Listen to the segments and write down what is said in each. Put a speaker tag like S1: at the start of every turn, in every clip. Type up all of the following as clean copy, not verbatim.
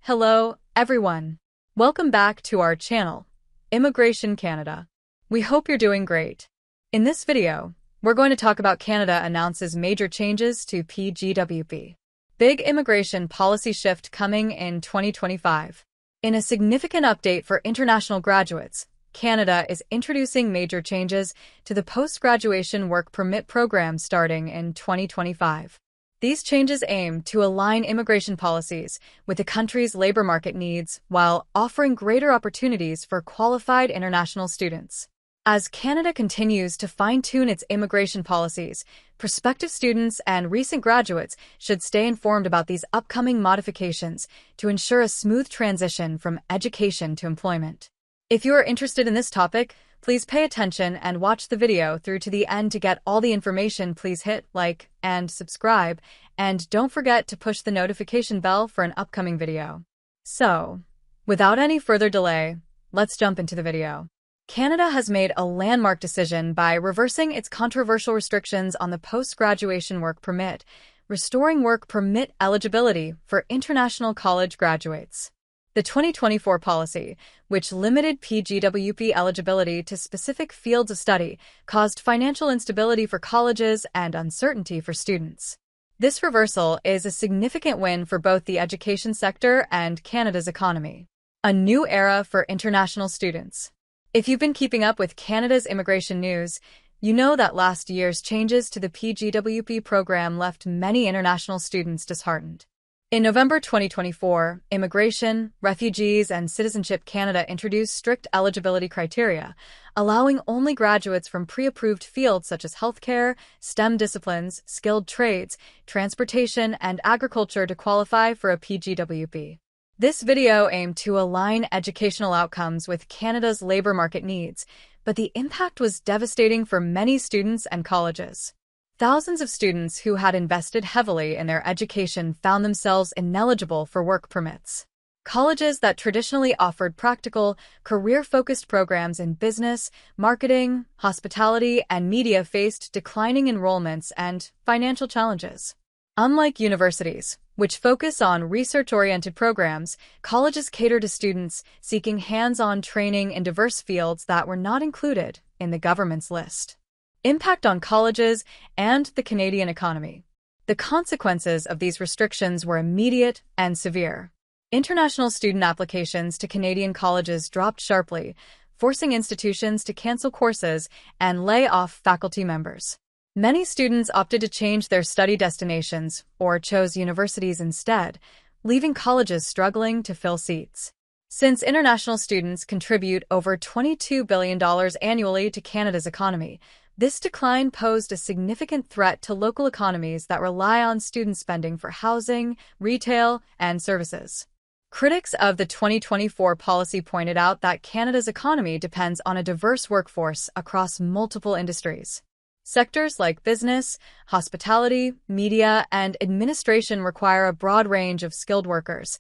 S1: Hello, everyone. Welcome back to our channel, Immigration Canada. We hope you're doing great. In this video, we're going to talk about Canada announces major changes to PGWP. Big immigration policy shift coming in 2025. In a significant update for international graduates, Canada is introducing major changes to the post-graduation work permit program starting in 2025. These changes aim to align immigration policies with the country's labor market needs while offering greater opportunities for qualified international students. As Canada continues to fine-tune its immigration policies, prospective students and recent graduates should stay informed about these upcoming modifications to ensure a smooth transition from education to employment. If you are interested in this topic, please pay attention and watch the video through to the end to get all the information. Please hit like and subscribe, and don't forget to push the notification bell for an upcoming video. So, without any further delay, let's jump into the video. Canada has made a landmark decision by reversing its controversial restrictions on the post-graduation work permit, restoring work permit eligibility for international college graduates. The 2024 policy, which limited PGWP eligibility to specific fields of study, caused financial instability for colleges and uncertainty for students. This reversal is a significant win for both the education sector and Canada's economy. A new era for international students. If you've been keeping up with Canada's immigration news, you know that last year's changes to the PGWP program left many international students disheartened. In November 2024, Immigration, Refugees, and Citizenship Canada introduced strict eligibility criteria, allowing only graduates from pre-approved fields such as healthcare, STEM disciplines, skilled trades, transportation, and agriculture to qualify for a PGWP. This video aimed to align educational outcomes with Canada's labor market needs, but the impact was devastating for many students and colleges. Thousands of students who had invested heavily in their education found themselves ineligible for work permits. Colleges that traditionally offered practical, career-focused programs in business, marketing, hospitality, and media faced declining enrollments and financial challenges. Unlike universities, which focus on research-oriented programs, colleges cater to students seeking hands-on training in diverse fields that were not included in the government's list. Impact on colleges and the Canadian economy. The consequences of these restrictions were immediate and severe. International student applications to Canadian colleges dropped sharply, forcing institutions to cancel courses and lay off faculty members. Many students opted to change their study destinations or chose universities instead, leaving colleges struggling to fill seats. Since international students contribute over $22 billion annually to Canada's economy, this decline posed a significant threat to local economies that rely on student spending for housing, retail, and services. Critics of the 2024 policy pointed out that Canada's economy depends on a diverse workforce across multiple industries. Sectors like business, hospitality, media, and administration require a broad range of skilled workers,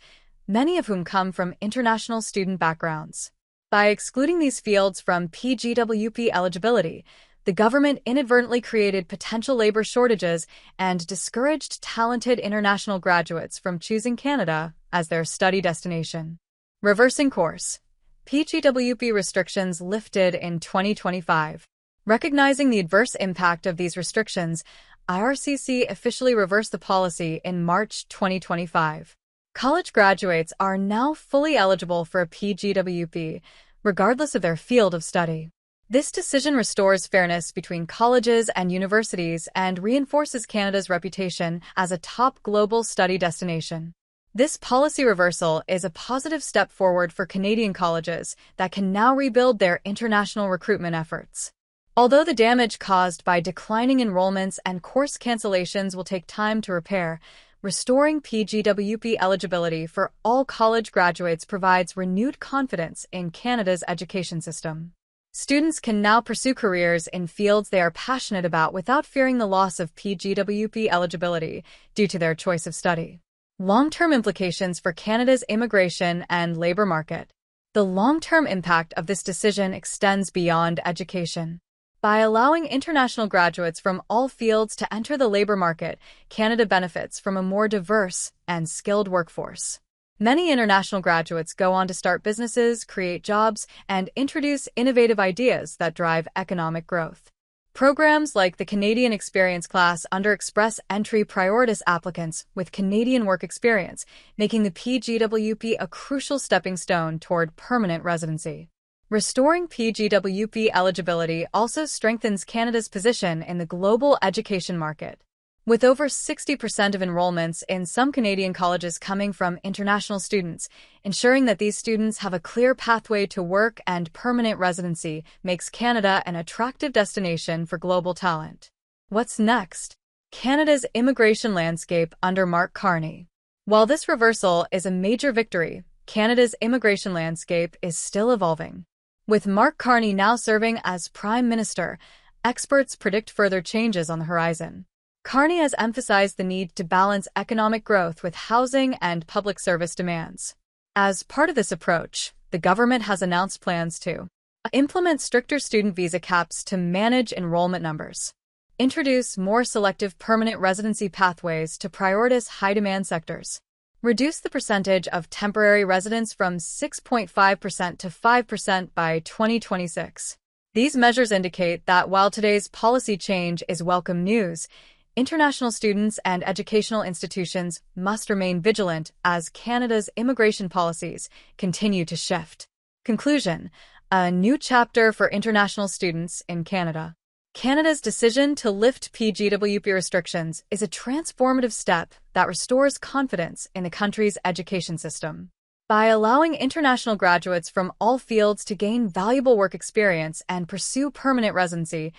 S1: many of whom come from international student backgrounds. By excluding these fields from PGWP eligibility, the government inadvertently created potential labor shortages and discouraged talented international graduates from choosing Canada as their study destination. Reversing course. PGWP restrictions lifted in 2025. Recognizing the adverse impact of these restrictions, ircc officially reversed the policy in March 2025. College graduates are now fully eligible for a PGWP, regardless of their field of study. This decision restores fairness between colleges and universities and reinforces Canada's reputation as a top global study destination. This policy reversal is a positive step forward for Canadian colleges that can now rebuild their international recruitment efforts. Although the damage caused by declining enrollments and course cancellations will take time to repair, restoring PGWP eligibility for all college graduates provides renewed confidence in Canada's education system. Students can now pursue careers in fields they are passionate about without fearing the loss of PGWP eligibility due to their choice of study. Long-term implications for Canada's immigration and labor market. The long-term impact of this decision extends beyond education. By allowing international graduates from all fields to enter the labor market, Canada benefits from a more diverse and skilled workforce. Many international graduates go on to start businesses, create jobs, and introduce innovative ideas that drive economic growth. Programs like the Canadian Experience class under Express Entry prioritize applicants with Canadian work experience, making the PGWP a crucial stepping stone toward permanent residency. Restoring PGWP eligibility also strengthens Canada's position in the global education market. With over 60% of enrollments in some Canadian colleges coming from international students, ensuring that these students have a clear pathway to work and permanent residency makes Canada an attractive destination for global talent. What's next? Canada's immigration landscape under Mark Carney. While this reversal is a major victory, Canada's immigration landscape is still evolving. With Mark Carney now serving as Prime Minister, experts predict further changes on the horizon. Carney has emphasized the need to balance economic growth with housing and public service demands. As part of this approach, the government has announced plans to implement stricter student visa caps to manage enrollment numbers, introduce more selective permanent residency pathways to prioritize high-demand sectors, reduce the percentage of temporary residents from 6.5% to 5% by 2026. These measures indicate that while today's policy change is welcome news, international students and educational institutions must remain vigilant as Canada's immigration policies continue to shift. Conclusion: a new chapter for international students in Canada. Canada's decision to lift PGWP restrictions is a transformative step that restores confidence in the country's education system. By allowing international graduates from all fields to gain valuable work experience and pursue permanent residency,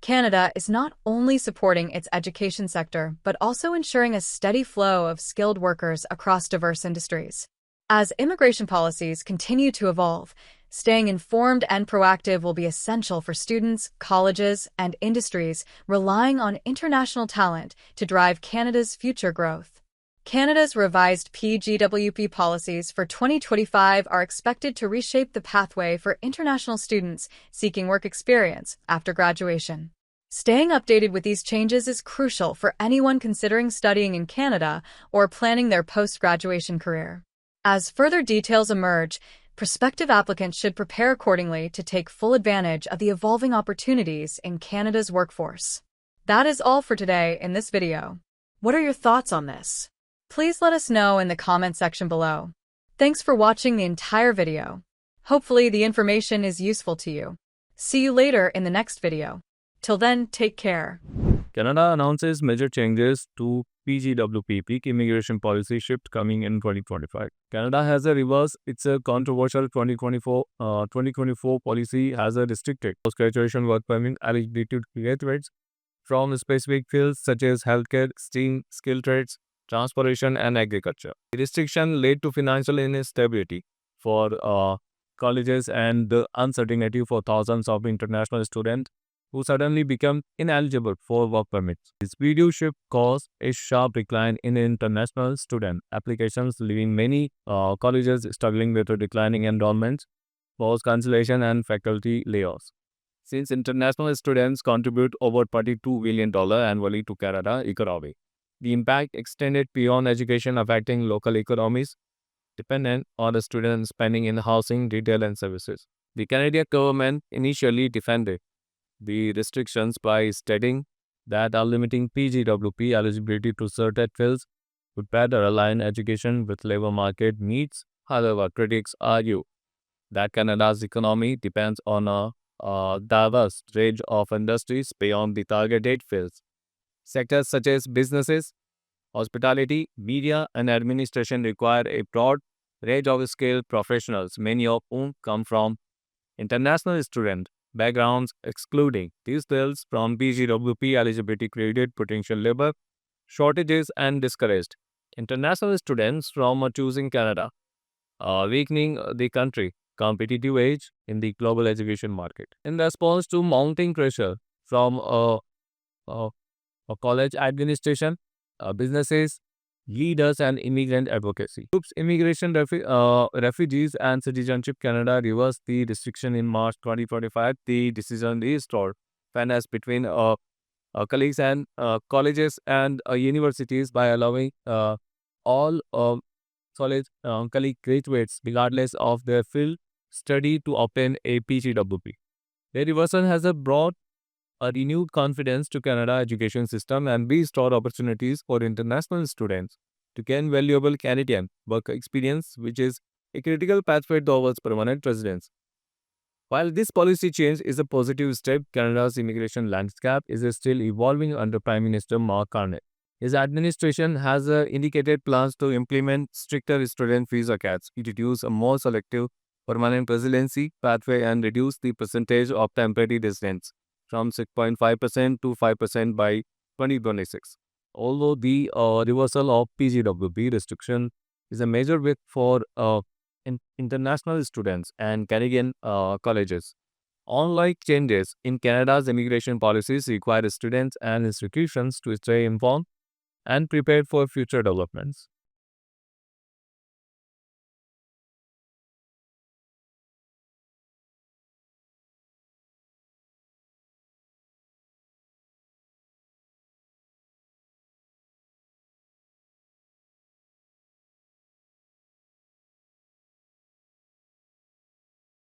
S1: Canada is not only supporting its education sector, but also ensuring a steady flow of skilled workers across diverse industries. As immigration policies continue to evolve, staying informed and proactive will be essential for students, colleges, and industries relying on international talent to drive Canada's future growth. Canada's revised PGWP policies for 2025 are expected to reshape the pathway for international students seeking work experience after graduation. Staying updated with these changes is crucial for anyone considering studying in Canada or planning their post-graduation career. As further details emerge, prospective applicants should prepare accordingly to take full advantage of the evolving opportunities in Canada's workforce. That is all for today in this video. What are your thoughts on this? Please let us know in the comment section below. Thanks for watching the entire video. Hopefully the information is useful to you. See you later in the next video. Till then, take care.
S2: Canada announces major changes to PGWP peak immigration policy shift coming in 2025. Canada has a reverse. It's a controversial 2024 policy has a restricted post-graduation work permit eligibility to graduates from specific fields such as healthcare, STEAM, skilled trades, transportation, and agriculture. The restriction led to financial instability for colleges and the uncertainty for thousands of international students who suddenly become ineligible for work permits. This video shift caused a sharp decline in international student applications, leaving many colleges struggling with declining enrollments, forced cancellation, and faculty layoffs. Since international students contribute over $22 billion annually to Canada economy, the impact extended beyond education, affecting local economies dependent on the student spending in housing, retail, and services. The Canadian government initially defended the restrictions by stating that limiting PGWP eligibility to certain fields would better align education with labor market needs. However, critics argue that Canada's economy depends on a diverse range of industries beyond the targeted fields. Sectors such as businesses, hospitality, media, and administration require a broad range of skilled professionals, many of whom come from international student backgrounds. Excluding these fields from PGWP eligibility created potential labor shortages and discouraged international students from choosing Canada, weakening the country's competitive edge in the global education market. In response to mounting pressure from a college administration, businesses, leaders, and immigrant advocacy groups, refugees, and citizenship Canada reversed the restriction in March 2025. The decision restored fairness between colleagues and colleges and universities by allowing all college graduates, regardless of their field study, to obtain a PGWP. The reversal has brought a renewed confidence to Canada education system and restored opportunities for international students to gain valuable Canadian work experience, which is a critical pathway towards permanent residence. While this policy change is a positive step, Canada's immigration landscape is still evolving under Prime Minister Mark Carney. His administration has indicated plans to implement stricter student visa caps, introduce a more selective permanent residency pathway, and reduce the percentage of temporary residents from 6.5% to 5% by 2026. Although the reversal of PGWP restriction is a major win for international students and Canadian colleges. Unlike changes in Canada's immigration policies require students and institutions to stay informed and prepared for future developments.